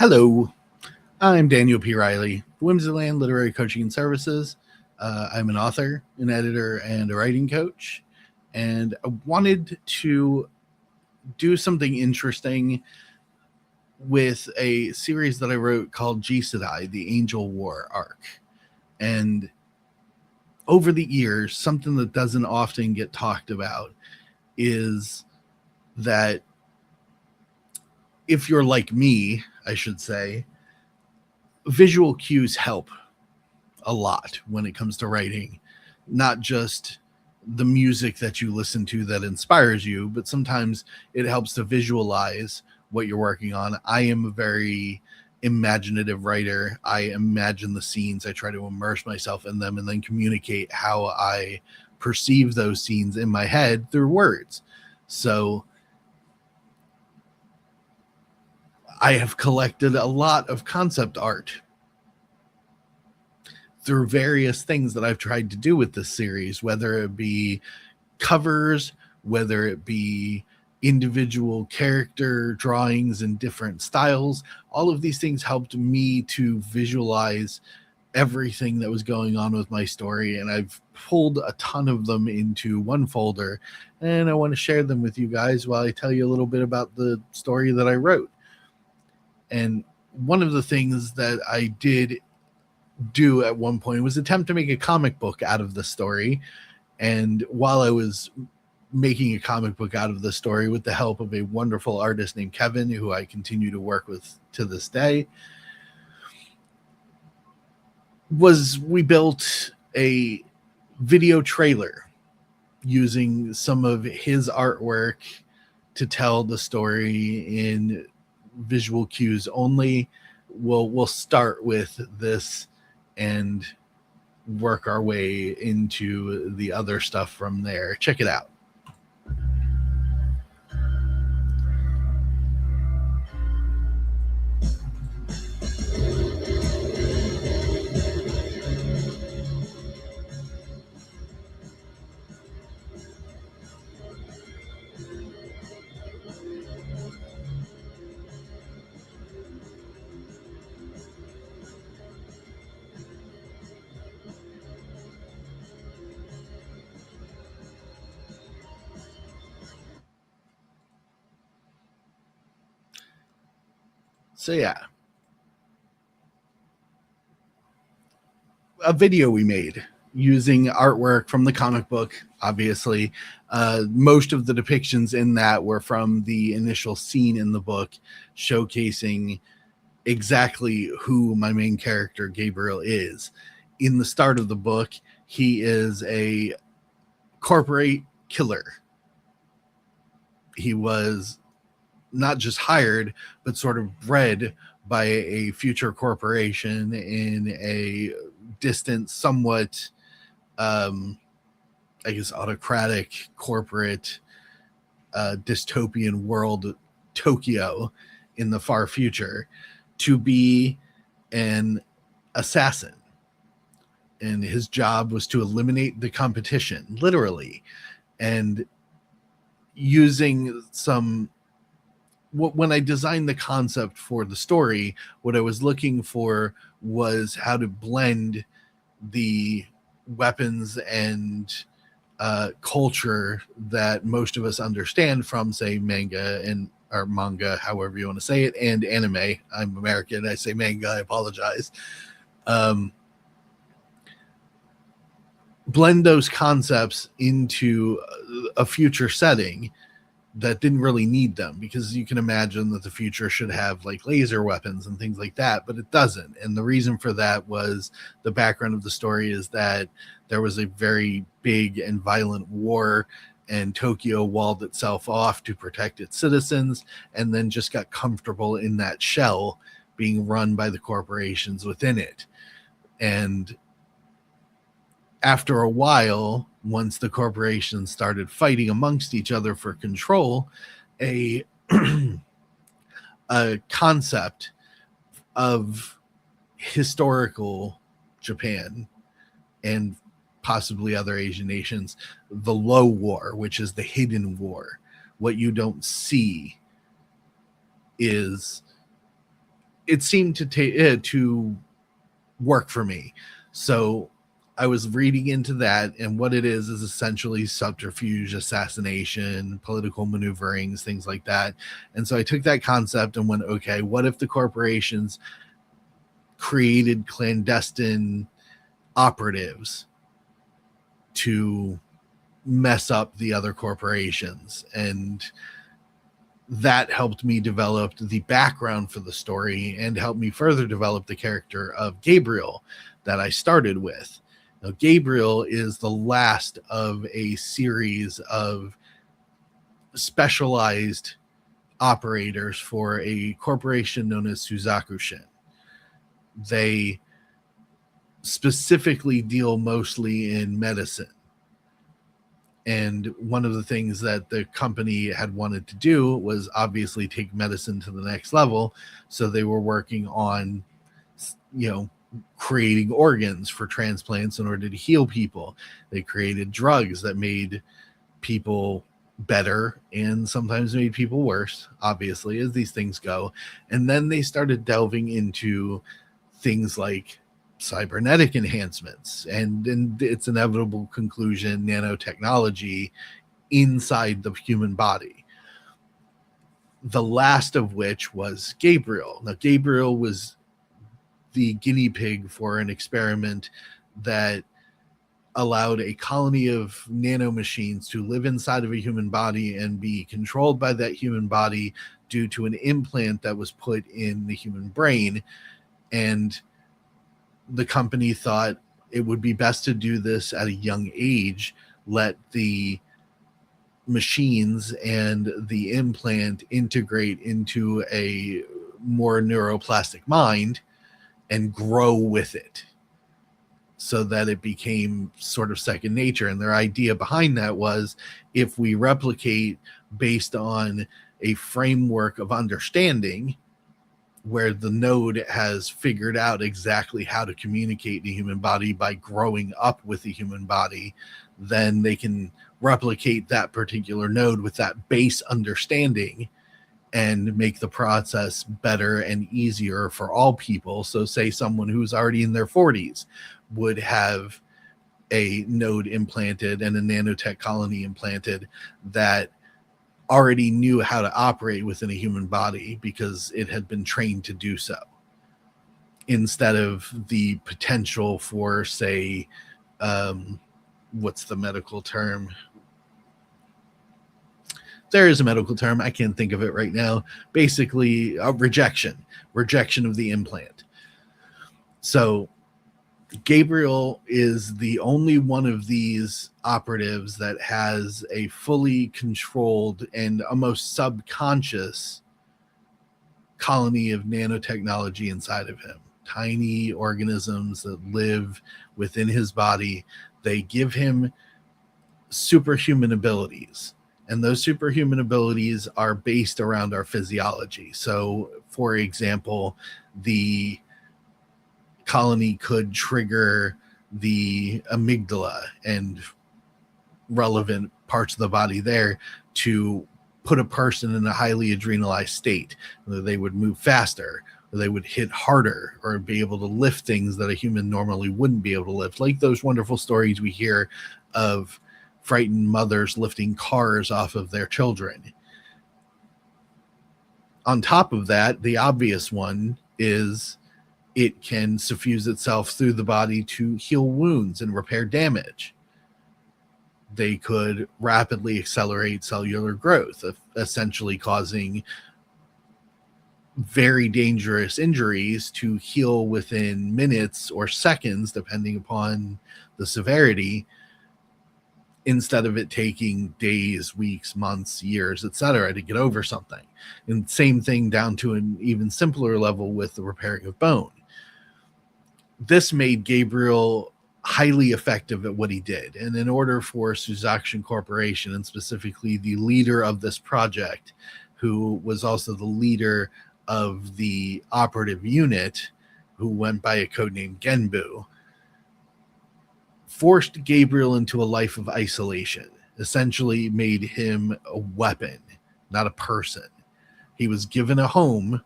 Hello, I'm Daniel P. Riley, Whimsyland Literary Coaching and Services. I'm an author, an editor, and a writing coach. And I wanted to do something interesting with a series that I wrote called Jisedai, the Angel War arc. And over the years, something that doesn't often get talked about is that if you're like me, I should say, visual cues help a lot when it comes to writing, not just the music that you listen to that inspires you, but sometimes it helps to visualize what you're working on. I am a very imaginative writer. I imagine the scenes, I try to immerse myself in them and then communicate how I perceive those scenes in my head through words. So I have collected a lot of concept art through various things that I've tried to do with this series, whether it be covers, whether it be individual character drawings in different styles. All of these things helped me to visualize everything that was going on with my story, and I've pulled a ton of them into one folder, and I want to share them with you guys while I tell you a little bit about the story that I wrote. And one of the things that I did do at one point was attempt to make a comic book out of the story. And while I was making a comic book out of the story with the help of a wonderful artist named Kevin, who I continue to work with to this day, we built a video trailer using some of his artwork to tell the story in visual cues only. We'll start with this and work our way into the other stuff from there. Check it out. So yeah, a video we made using artwork from the comic book. Obviously, most of the depictions in that were from the initial scene in the book, showcasing exactly who my main character Gabriel is. In the start of the book, he is a corporate killer. He was not just hired, but sort of bred by a future corporation in a distant, somewhat, I guess, autocratic corporate dystopian world, Tokyo, in the far future, to be an assassin. And his job was to eliminate the competition, literally, and using some. When I designed the concept for the story, what I was looking for was how to blend the weapons and culture that most of us understand from, say, manga, however you want to say it, and anime. I'm American. I say manga. I apologize. Blend those concepts into a future setting that didn't really need them, because you can imagine that the future should have like laser weapons and things like that, but it doesn't. And the reason for that was the background of the story is that there was a very big and violent war, and Tokyo walled itself off to protect its citizens, and then just got comfortable in that shell being run by the corporations within it. And after a while, once the corporations started fighting amongst each other for control, a concept of historical Japan and possibly other Asian nations, the low war, which is the hidden war. What you don't see is it seemed to work for me. So I was reading into that, and what it is essentially subterfuge, assassination, political maneuverings, things like that. And so I took that concept and went, okay, what if the corporations created clandestine operatives to mess up the other corporations? And that helped me develop the background for the story and helped me further develop the character of Gabriel that I started with. Now, Gabriel is the last of a series of specialized operators for a corporation known as Suzakushin. They specifically deal mostly in medicine. And one of the things that the company had wanted to do was obviously take medicine to the next level. So they were working on, creating organs for transplants in order to heal people. They created drugs that made people better and sometimes made people worse, obviously, as these things go. And then they started delving into things like cybernetic enhancements and its inevitable conclusion, nanotechnology inside the human body. The last of which was Gabriel. Now, Gabriel was the guinea pig for an experiment that allowed a colony of nanomachines to live inside of a human body and be controlled by that human body due to an implant that was put in the human brain. And the company thought it would be best to do this at a young age, let the machines and the implant integrate into a more neuroplastic mind and grow with it so that it became sort of second nature. And their idea behind that was, if we replicate based on a framework of understanding where the node has figured out exactly how to communicate the human body by growing up with the human body, then they can replicate that particular node with that base understanding and make the process better and easier for all people. So say someone who's already in their 40s would have a node implanted and a nanotech colony implanted that already knew how to operate within a human body because it had been trained to do so, instead of the potential for, say, what's the medical term? There is a medical term. I can't think of it right now. Basically, rejection of the implant. So Gabriel is the only one of these operatives that has a fully controlled and almost subconscious colony of nanotechnology inside of him. Tiny organisms that live within his body. They give him superhuman abilities. And those superhuman abilities are based around our physiology. So, for example, the colony could trigger the amygdala and relevant parts of the body there to put a person in a highly adrenalized state. They would move faster, or they would hit harder, or be able to lift things that a human normally wouldn't be able to lift, like those wonderful stories we hear of frightened mothers lifting cars off of their children. On top of that, the obvious one is it can suffuse itself through the body to heal wounds and repair damage. They could rapidly accelerate cellular growth, essentially causing very dangerous injuries to heal within minutes or seconds, depending upon the severity, instead of it taking days, weeks, months, years, etc., to get over something. And same thing down to an even simpler level with the repairing of bone. This made Gabriel highly effective at what he did. And in order for Suzakushin Corporation, and specifically the leader of this project, who was also the leader of the operative unit, who went by a code name Genbu, forced Gabriel into a life of isolation, essentially made him a weapon, not a person. He was given a home,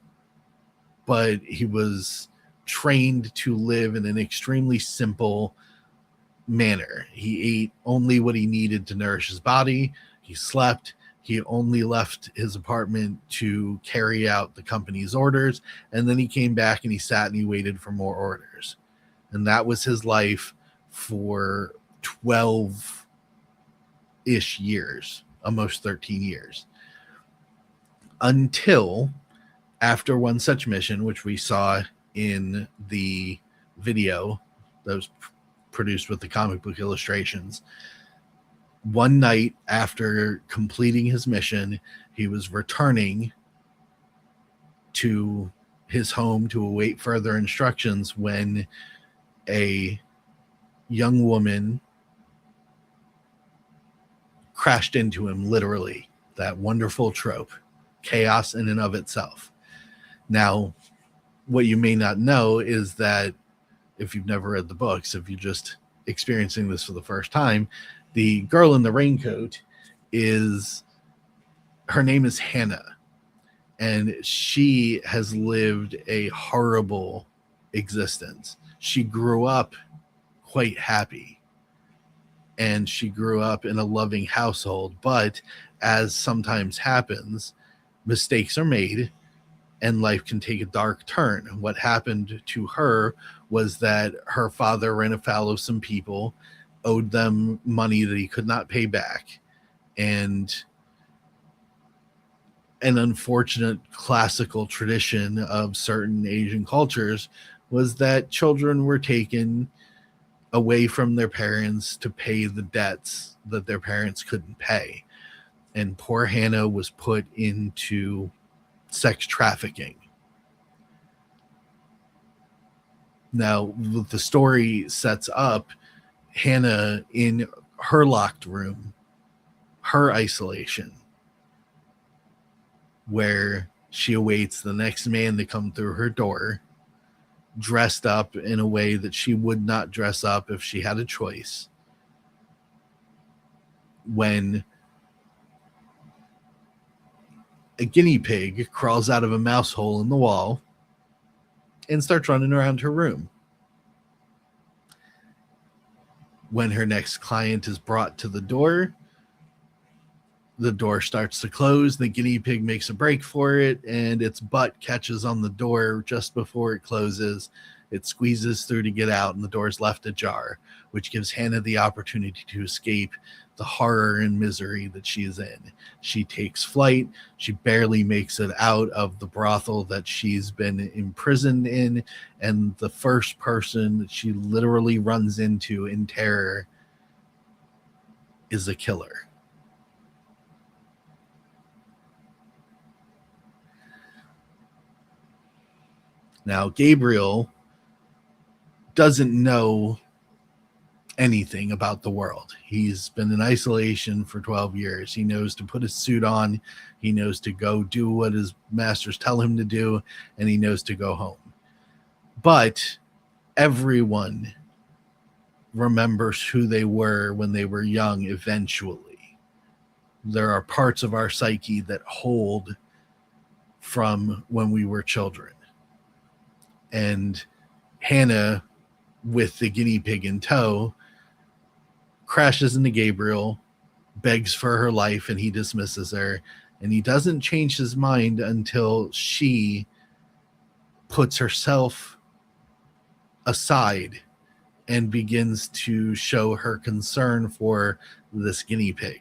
but he was trained to live in an extremely simple manner. He ate only what he needed to nourish his body. He slept. He only left his apartment to carry out the company's orders. And then he came back and he sat and he waited for more orders. And that was his life for 12-ish years, almost 13 years. Until after one such mission, which we saw in the video that was produced with the comic book illustrations, one night after completing his mission, he was returning to his home to await further instructions when a young woman crashed into him, literally. That wonderful trope, chaos in and of itself. Now, what you may not know is that if you've never read the books, if you're just experiencing this for the first time, the girl in the raincoat her name is Hannah, and she has lived a horrible existence. She grew up quite happy, and she grew up in a loving household, but as sometimes happens, mistakes are made and life can take a dark turn. What happened to her was that her father ran afoul of some people, owed them money that he could not pay back, and an unfortunate classical tradition of certain Asian cultures was that children were taken away from their parents to pay the debts that their parents couldn't pay. And poor Hannah was put into sex trafficking. Now, the story sets up Hannah in her locked room, her isolation, where she awaits the next man to come through her door, dressed up in a way that she would not dress up if she had a choice. When a guinea pig crawls out of a mouse hole in the wall and starts running around her room. When her next client is brought to the door starts to close, the guinea pig makes a break for it, and its butt catches on the door just before it closes. It squeezes through to get out, and the door is left ajar, which gives Hannah the opportunity to escape the horror and misery that she is in. She takes flight. She barely makes it out of the brothel that she's been imprisoned in, and the first person that she literally runs into in terror is a killer. Now, Gabriel doesn't know anything about the world. He's been in isolation for 12 years. He knows to put his suit on. He knows to go do what his masters tell him to do, and he knows to go home. But everyone remembers who they were when they were young eventually. There are parts of our psyche that hold from when we were children. And Hannah, with the guinea pig in tow, crashes into Gabriel, begs for her life, and he dismisses her. And he doesn't change his mind until she puts herself aside and begins to show her concern for this guinea pig.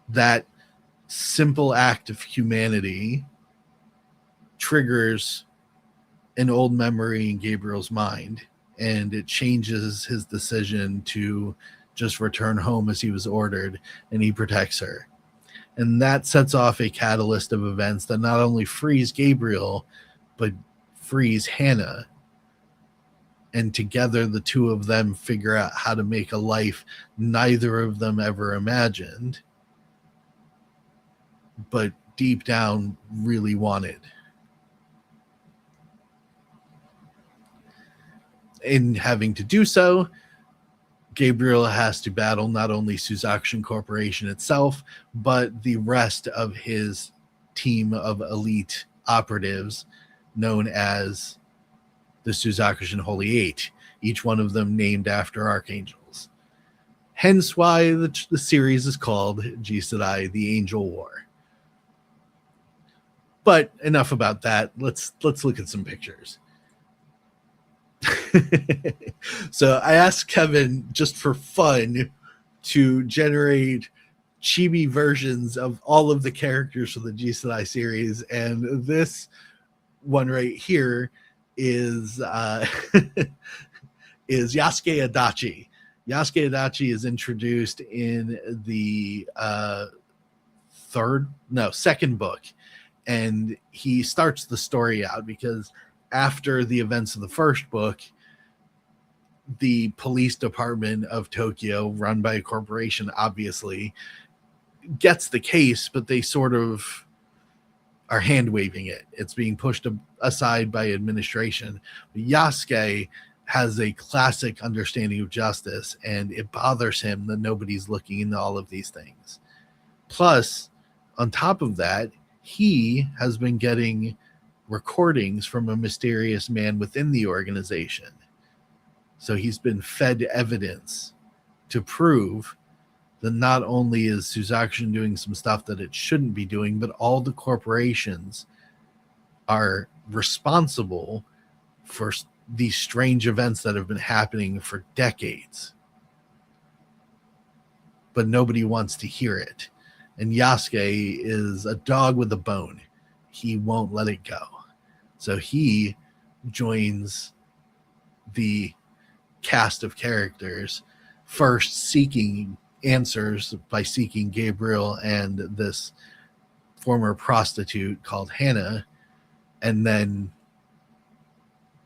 That simple act of humanity triggers an old memory in Gabriel's mind, and it changes his decision to just return home as he was ordered, and he protects her. And that sets off a catalyst of events that not only frees Gabriel, but frees Hannah. And together, the two of them figure out how to make a life neither of them ever imagined, but deep down really wanted. In having to do so, Gabriel has to battle not only Suzakshin Corporation itself, but the rest of his team of elite operatives known as the Suzakushin Holy Eight, each one of them named after archangels. Hence why the series is called Jisedai, the Angel War. But enough about that. Let's look at some pictures. So I asked Kevin just for fun to generate chibi versions of all of the characters from the Jisedai series, and this one right here is is Yasuke Adachi. Yasuke Adachi is introduced in the second book, and he starts the story out because after the events of the first book, the police department of Tokyo, run by a corporation, obviously gets the case, but they sort of are hand waving it. It's being pushed aside by administration. But Yasuke has a classic understanding of justice, and it bothers him that nobody's looking into all of these things. Plus, on top of that, he has been getting recordings from a mysterious man within the organization. So he's been fed evidence to prove that not only is Suzakushin doing some stuff that it shouldn't be doing, but all the corporations are responsible for these strange events that have been happening for decades. But nobody wants to hear it. And Yasuke is a dog with a bone. He won't let it go. So he joins the cast of characters, first seeking answers by seeking Gabriel and this former prostitute called Hannah, and then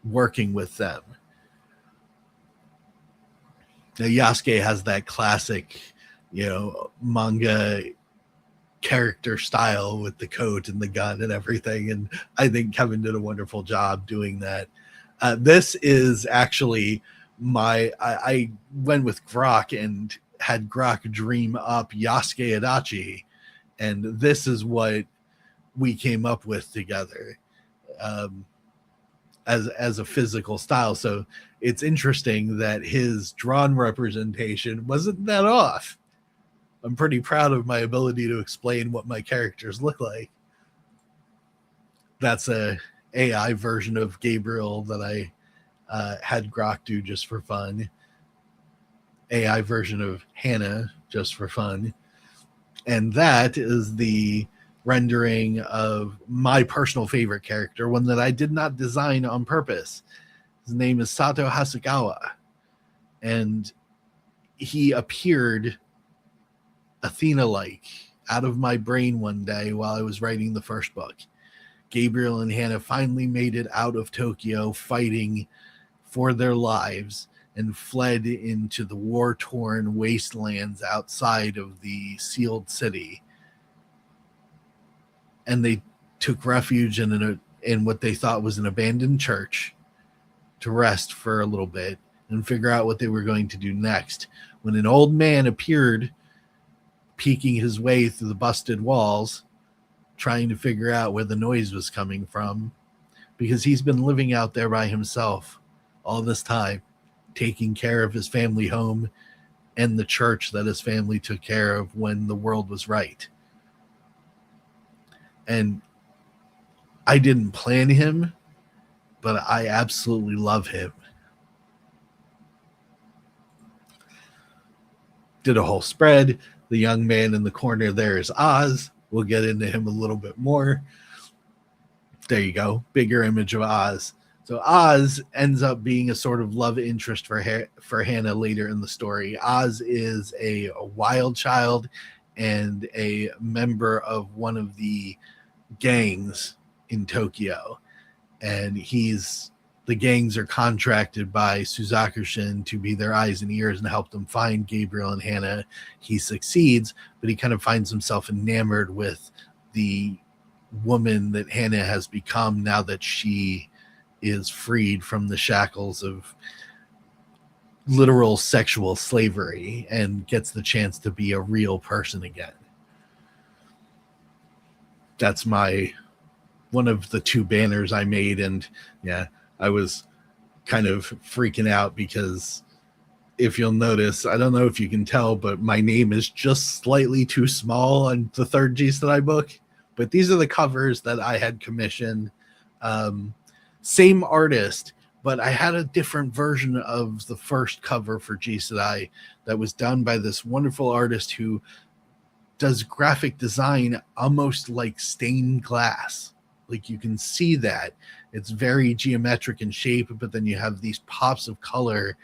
working with them. Now, Yasuke has that classic, manga character style with the coat and the gun and everything, and I think Kevin did a wonderful job doing that. This is actually I went with Grok and had Grok dream up Yasuke Adachi, and this is what we came up with together as a physical style. So it's interesting that his drawn representation wasn't that off. I'm pretty proud of my ability to explain what my characters look like. That's a AI version of Gabriel that I had Grok do just for fun. AI version of Hannah just for fun. And that is the rendering of my personal favorite character, one that I did not design on purpose. His name is Sato Hasegawa. And he appeared Athena-like out of my brain one day while I was writing the first book. Gabriel and Hannah finally made it out of Tokyo fighting for their lives and fled into the war-torn wastelands outside of the sealed city. And they took refuge in what they thought was an abandoned church to rest for a little bit and figure out what they were going to do next. When an old man appeared, peeking his way through the busted walls, trying to figure out where the noise was coming from, because he's been living out there by himself all this time, taking care of his family home and the church that his family took care of when the world was right. And I didn't plan him, but I absolutely love him. Did a whole spread. The young man in the corner there is Oz. We'll get into him a little bit more. There you go. Bigger image of Oz. So Oz ends up being a sort of love interest for Hannah later in the story. Oz is a wild child and a member of one of the gangs in Tokyo. And the gangs are contracted by Suzakushin to be their eyes and ears and help them find Gabriel and Hannah. He succeeds, but he kind of finds himself enamored with the woman that Hannah has become now that she is freed from the shackles of literal sexual slavery and gets the chance to be a real person again. That's my one of the two banners I made, and yeah, I was kind of freaking out because if you'll notice, I don't know if you can tell, but my name is just slightly too small on the third Jisedai book. But these are the covers that I had commissioned. Um, Same artist, but I had a different version of the first cover for Jisedai that was done by this wonderful artist who does graphic design almost like stained glass. Like you can see that it's very geometric in shape, but then you have these pops of color,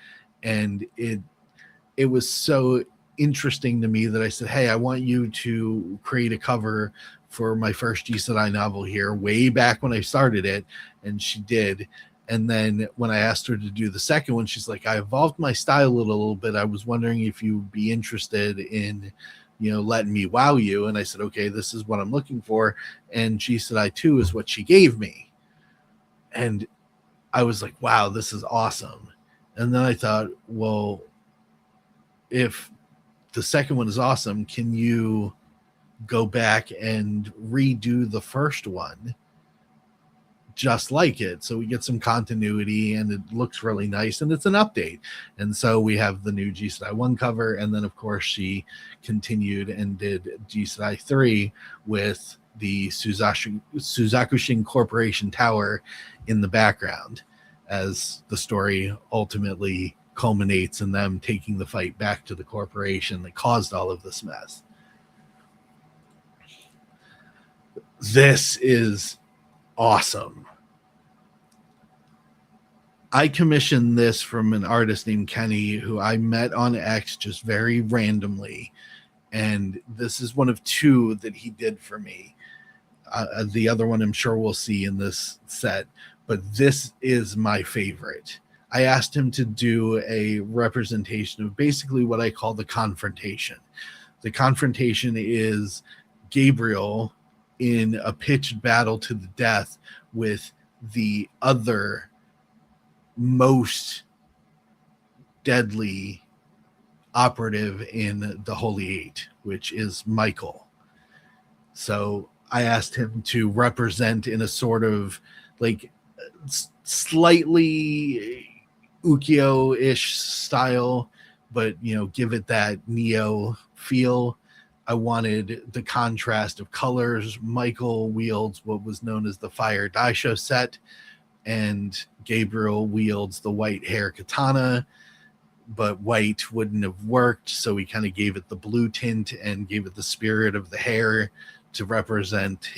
and it was so interesting to me that I said, "Hey, I want you to create a cover for my first Jisedai novel here," way back when I started it, and she did. And then when I asked her to do the second one, she's like, "I evolved my style a little bit. I was wondering if you'd be interested in, letting me wow you." And I said, "Okay, this is what I'm looking for." And Jisedai 2 is what she gave me. And I was like, "Wow, this is awesome." And then I thought, well, if the second one is awesome, can you go back and redo the first one just like it, so we get some continuity and it looks really nice and it's an update? And so we have the new Jisedai 1 cover, and then of course she continued and did Jisedai 3 with the Suzakushin Corporation Tower in the background as the story ultimately culminates in them taking the fight back to the corporation that caused all of this mess. This is awesome. I commissioned this from an artist named Kenny who I met on X just very randomly. And this is one of two that he did for me. The other one I'm sure we'll see in this set, but this is my favorite. I asked him to do a representation of basically what I call the confrontation. The confrontation is Gabriel in a pitched battle to the death with the other most deadly operative in the Holy Eight, which is Michael. So I asked him to represent in a sort of like slightly ukiyo-ish style, but give it that Neo feel. I wanted the contrast of colors. Michael wields what was known as the Fire Daisho set, and Gabriel wields the white hair katana, but white wouldn't have worked, so we kind of gave it the blue tint and gave it the spirit of the hair to represent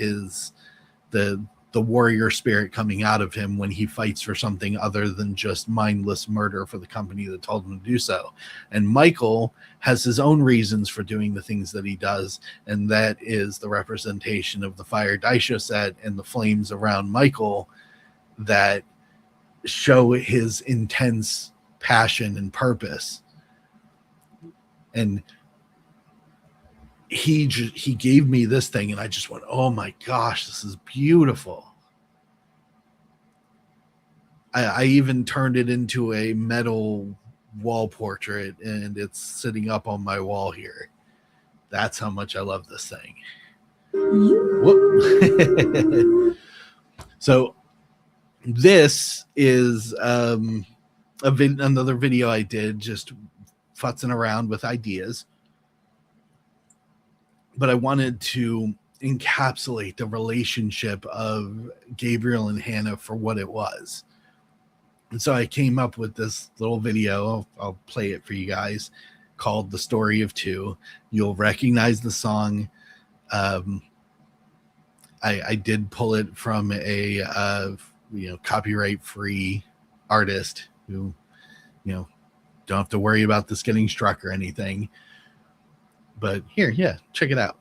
the warrior spirit coming out of him when he fights for something other than just mindless murder for the company that told him to do so. And Michael has his own reasons for doing the things that he does, and that is the representation of the Fire Daisho set and the flames around Michael that show his intense passion and purpose. And he gave me this thing, and I just went, oh my gosh, this is beautiful. I even turned it into a metal wall portrait, and it's sitting up on my wall here. That's how much I love this thing. Whoop. So this is another video I did, just futzing around with ideas. But I wanted to encapsulate the relationship of Gabriel and Hannah for what it was. And so I came up with this little video. I'll play it for you guys, called The Story of Two. You'll recognize the song. I did pull it from a copyright-free artist who, don't have to worry about this getting struck or anything. But here, yeah, check it out.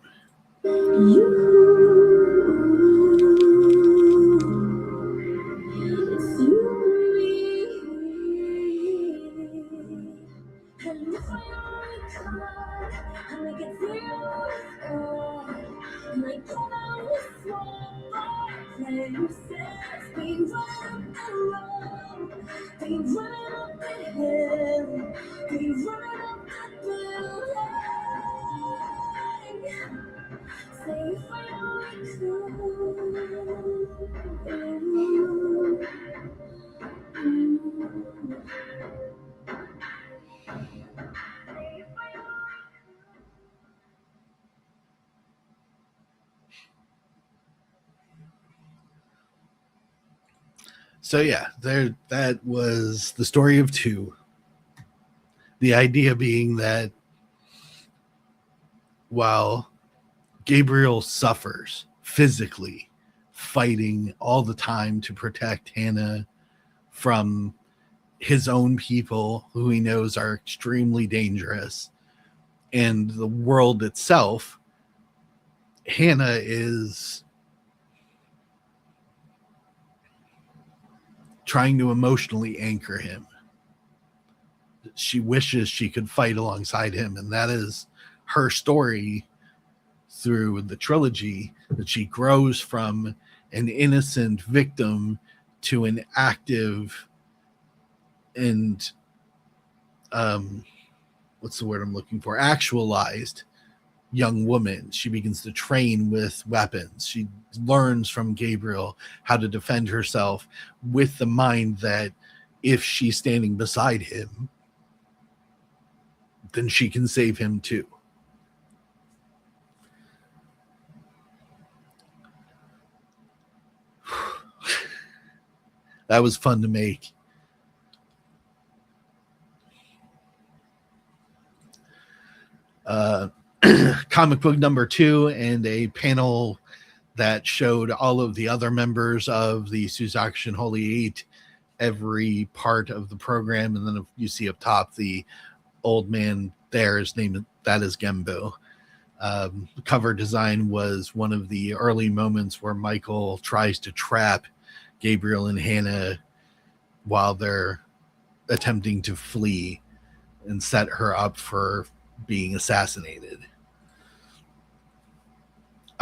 So yeah, there that was the story of two. The idea being that while Gabriel suffers physically, fighting all the time to protect Hannah from his own people who he knows are extremely dangerous and the world itself, Hannah is trying to emotionally anchor him. She wishes she could fight alongside him, and that is her story through the trilogy, that she grows from an innocent victim to an active and what's the word I'm looking for? Actualized young woman. She begins to train with weapons. She learns from Gabriel how to defend herself with the mind that if she's standing beside him, then she can save him too. That was fun to make. Comic book number 2 and a panel that showed all of the other members of the Suzakushin Holy Eight, every part of the program, and then if you see up top the old man there, his name that is Gembo. The cover design was one of the early moments where Michael tries to trap Gabriel and Hannah while they're attempting to flee and set her up for being assassinated.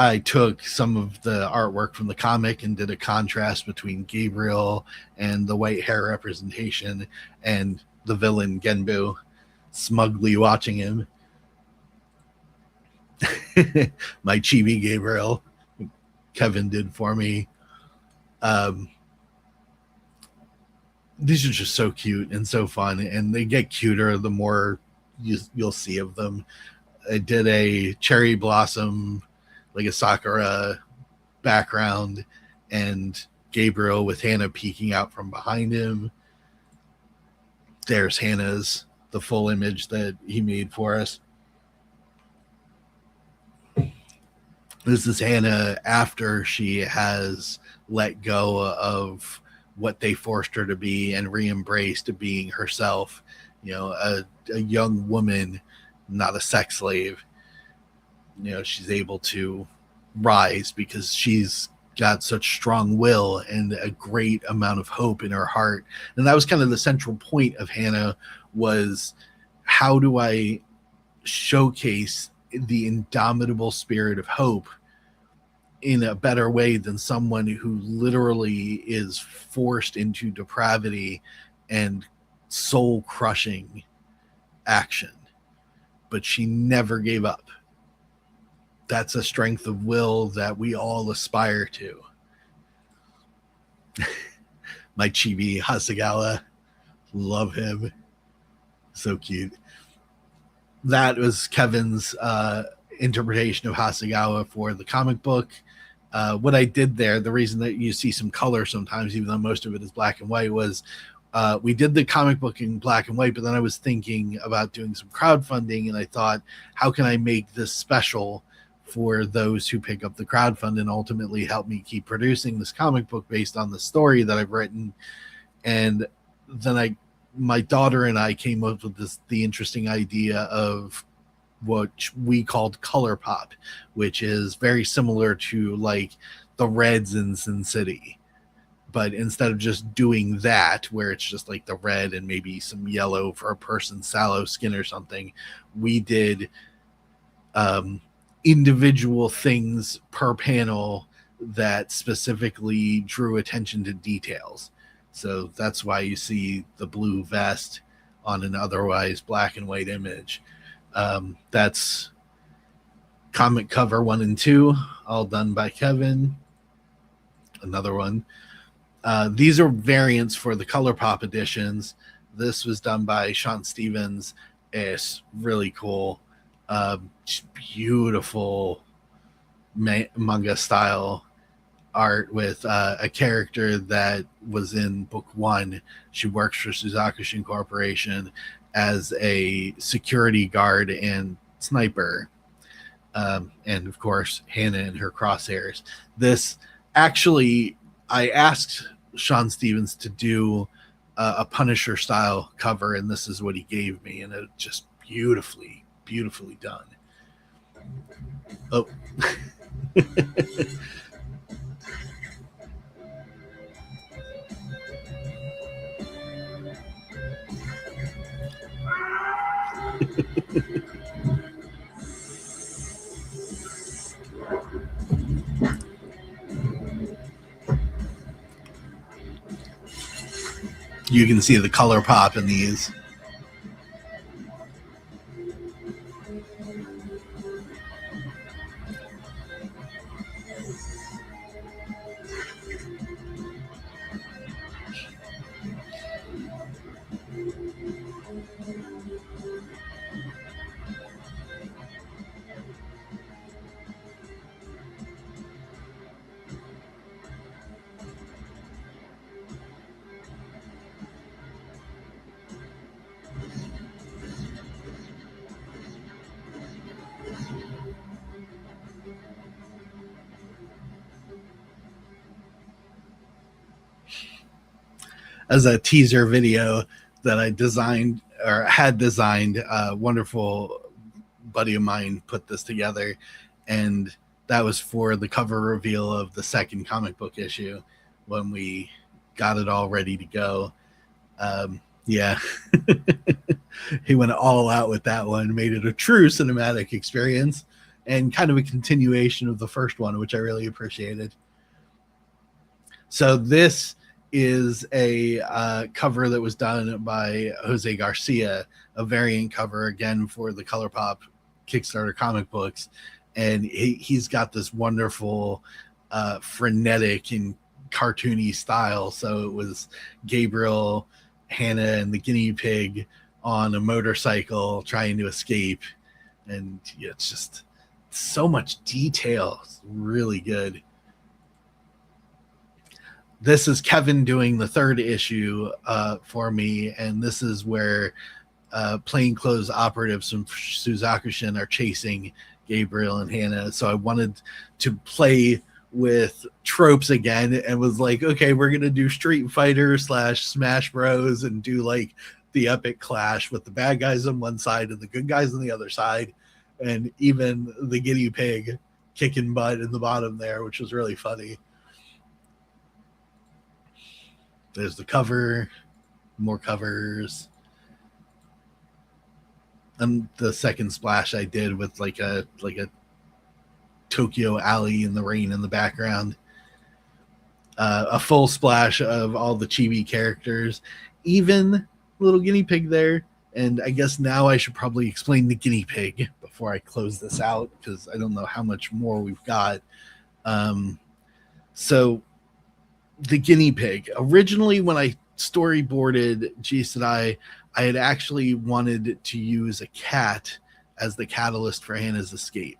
I took some of the artwork from the comic and did a contrast between Gabriel and the white hair representation and the villain Genbu smugly watching him. My chibi Gabriel Kevin did for me. These are just so cute and so fun, and they get cuter the more you'll see of them. I did a cherry blossom, like a sakura background, and Gabriel with Hannah peeking out from behind him. There's Hannah's, the full image that he made for us. This is Hannah after she has let go of what they forced her to be and re-embraced being herself. You know, a young woman, not a sex slave. You know, she's able to rise because she's got such strong will and a great amount of hope in her heart. And that was kind of the central point of Hannah, was how do I showcase the indomitable spirit of hope in a better way than someone who literally is forced into depravity and soul crushing action, but she never gave up. That's a strength of will that we all aspire to. My chibi Hasegawa, love him, so cute. That was Kevin's interpretation of Hasegawa for the comic book. What I did there, the reason that you see some color sometimes, even though most of it is black and white, was we did the comic book in black and white, but then I was thinking about doing some crowdfunding, and I thought, how can I make this special for those who pick up the crowdfund and ultimately help me keep producing this comic book based on the story that I've written. And then my daughter and I came up with the interesting idea of what we called color pop, which is very similar to like the reds in Sin City. But instead of just doing that, where it's just like the red and maybe some yellow for a person's sallow skin or something, we did individual things per panel that specifically drew attention to details. So that's why you see the blue vest on an otherwise black and white image. That's comic cover 1 and 2, all done by Kevin. Another one. These are variants for the Color Pop editions. This was done by Sean Stevens. It's really cool. Beautiful manga style. art with a character that was in book 1. She works for Suzakushin Corporation as a security guard and sniper. And of course, Hannah and her crosshairs. This actually, I asked Sean Stevens to do a Punisher style cover, and this is what he gave me, and it just beautifully, beautifully done. Oh. You can see the color pop in these. As a teaser video that I designed or had designed, a wonderful buddy of mine put this together, and that was for the cover reveal of the second comic book issue when we got it all ready to go. Yeah, he went all out with that one, made it a true cinematic experience and kind of a continuation of the first one, which I really appreciated. So this is a cover that was done by Jose Garcia, a variant cover again for the ColourPop Kickstarter comic books, and he's got this wonderful frenetic and cartoony style. So it was Gabriel, Hannah, and the guinea pig on a motorcycle trying to escape, and yeah, it's just so much detail. It's really good. This is Kevin doing the third issue for me, and this is where plainclothes operatives from Suzakushin are chasing Gabriel and Hannah. So I wanted to play with tropes again, and was like, okay, we're gonna do Street Fighter / Smash Bros. And do like the epic clash with the bad guys on one side and the good guys on the other side, and even the guinea pig kicking butt in the bottom there, which was really funny. There's the cover, more covers, and the second splash I did with like a Tokyo alley in the rain in the background. A full splash of all the chibi characters, even little guinea pig there. And I guess now I should probably explain the guinea pig before I close this out, because I don't know how much more we've got. So the guinea pig, originally when I storyboarded Jisedai, I had actually wanted to use a cat as the catalyst for Hannah's escape,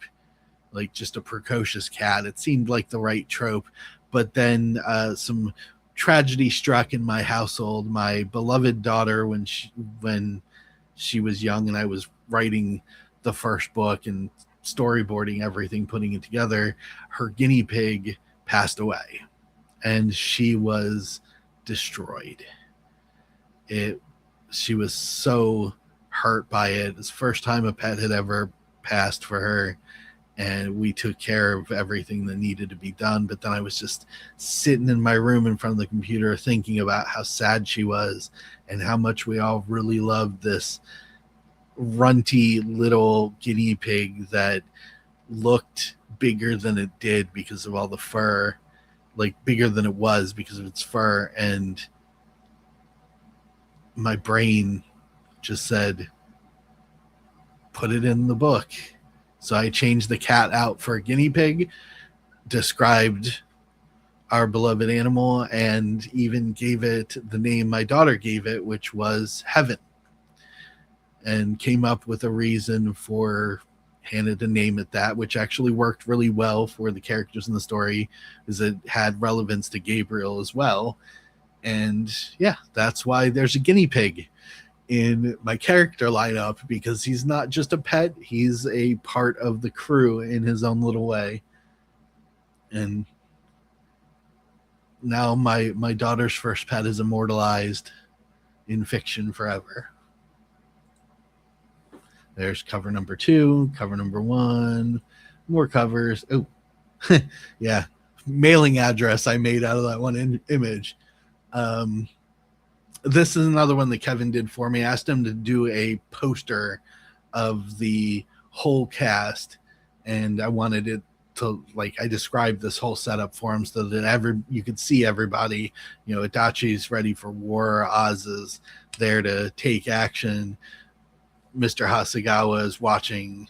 like just a precocious cat. It seemed like the right trope, but then some tragedy struck in my household. My beloved daughter, when she was young and I was writing the first book and storyboarding everything, putting it together, her guinea pig passed away. And she was destroyed. She was so hurt by it. It's the first time a pet had ever passed for her, and we took care of everything that needed to be done. But then I was just sitting in my room in front of the computer thinking about how sad she was and how much we all really loved this runty little guinea pig that looked bigger than it did because of all the fur, like bigger than it was because of its fur. And my brain just said, put it in the book. So I changed the cat out for a guinea pig, described our beloved animal, and even gave it the name my daughter gave it, which was Heaven, and came up with a reason for Hannah to name it that, which actually worked really well for the characters in the story, because it had relevance to Gabriel as well. And yeah, that's why there's a guinea pig in my character lineup, because he's not just a pet, he's a part of the crew in his own little way. And now my daughter's first pet is immortalized in fiction forever. There's cover number 2, cover number 1, more covers. Oh, yeah, mailing address I made out of that one image. This is another one that Kevin did for me. I asked him to do a poster of the whole cast, and I wanted it to, like, I described this whole setup for him so that you could see everybody. You know, Adachi's ready for war, Oz is there to take action, Mr. Hasegawa is watching,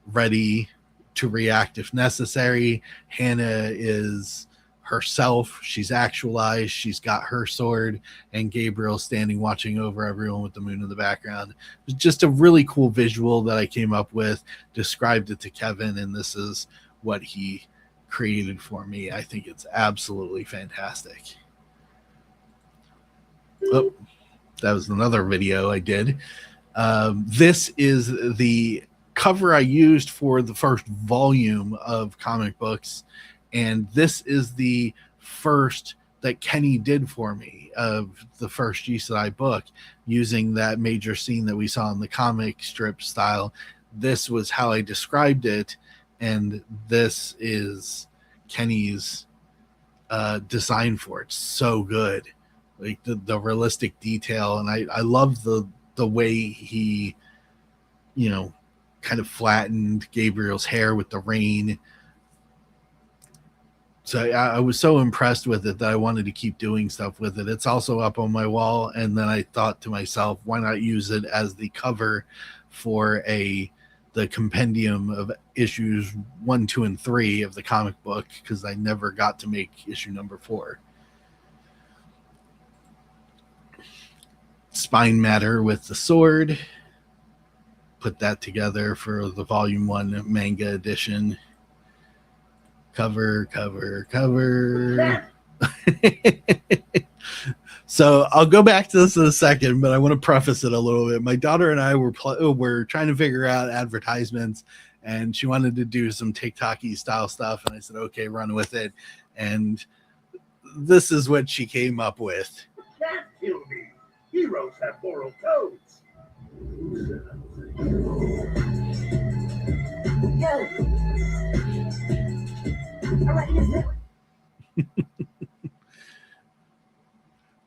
ready to react if necessary. Hannah is herself. She's actualized. She's got her sword, and Gabriel standing watching over everyone with the moon in the background. It was just a really cool visual that I came up with, described it to Kevin, and this is what he created for me. I think it's absolutely fantastic. Oh, that was another video I did. This is the cover I used for the first volume of comic books, and this is the first that Kenny did for me of the first Jisedai book, using that major scene that we saw in the comic strip style. This was how I described it, and this is Kenny's design for it. So good, like the realistic detail, and I love the way he, you know, kind of flattened Gabriel's hair with the rain. So I was so impressed with it that I wanted to keep doing stuff with it. It's also up on my wall, and then I thought to myself, why not use it as the cover for the compendium of issues 1, 2, and 3 of the comic book, because I never got to make issue number 4. Spine matter with the sword. Put that together for the volume 1 manga edition. Cover. So I'll go back to this in a second, but I want to preface it a little bit. My daughter and I were trying to figure out advertisements, and she wanted to do some TikTok-y style stuff, and I said, okay, run with it. And this is what she came up with. Can't kill me. Heroes have moral codes.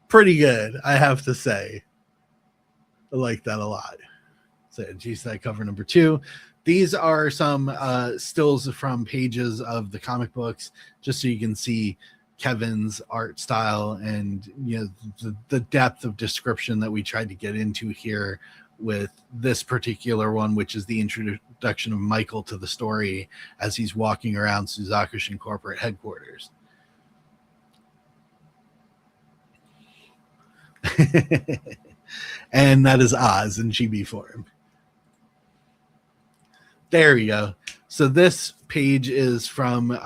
Pretty good, I have to say. I like that a lot. So Jisedai cover number 2. These are some stills from pages of the comic books, just so you can see Kevin's art style and, you know, the depth of description that we tried to get into here with this particular one, which is the introduction of Michael to the story as he's walking around Suzakushin corporate headquarters. And that is Oz in chibi form. There we go. So this page is from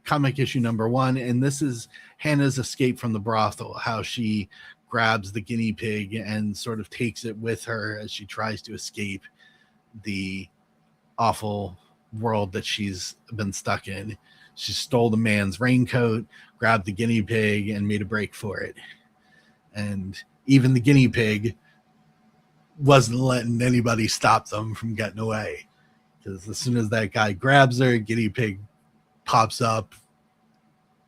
comic issue number 1, and this is Hannah's escape from the brothel, how she grabs the guinea pig and sort of takes it with her as she tries to escape the awful world that she's been stuck in. She stole the man's raincoat, grabbed the guinea pig, and made a break for it. And even the guinea pig wasn't letting anybody stop them from getting away, because as soon as that guy grabs her, guinea pig pops up,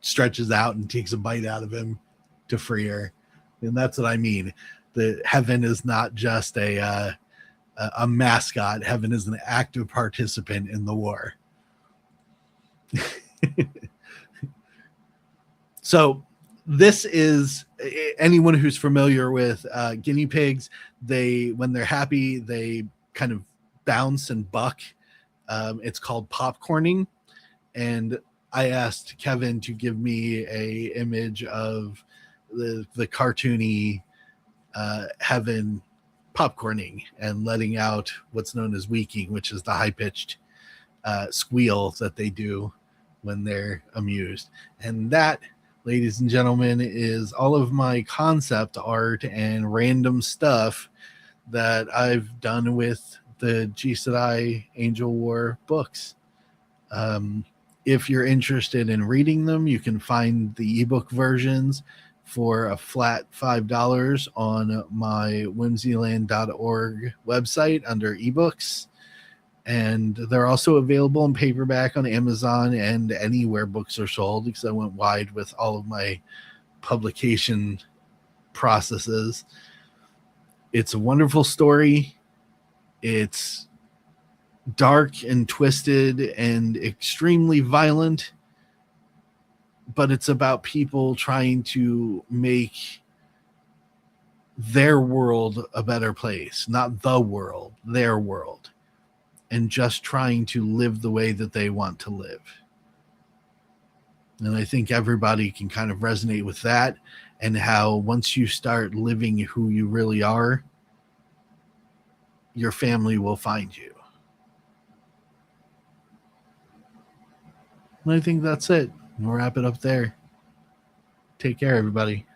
stretches out, and takes a bite out of him to free her. And that's what I mean. The Heaven is not just a mascot. Heaven is an active participant in the war. So this is, anyone who's familiar with guinea pigs, when they're happy, they kind of bounce and buck. It's called popcorning. And I asked Kevin to give me a image of the cartoony Heaven popcorning and letting out what's known as weaking, which is the high-pitched squeal that they do when they're amused. And that, ladies and gentlemen, is all of my concept art and random stuff that I've done with the Jisedai Angel War books. If you're interested in reading them, you can find the ebook versions for a flat $5 on my whimsyland.org website under ebooks. And they're also available in paperback on Amazon and anywhere books are sold, because I went wide with all of my publication processes. It's a wonderful story. It's dark and twisted and extremely violent, but it's about people trying to make their world a better place, not the world, their world, and just trying to live the way that they want to live. And I think everybody can kind of resonate with that, and how once you start living who you really are, your family will find you. And I think that's it. We'll wrap it up there. Take care, everybody.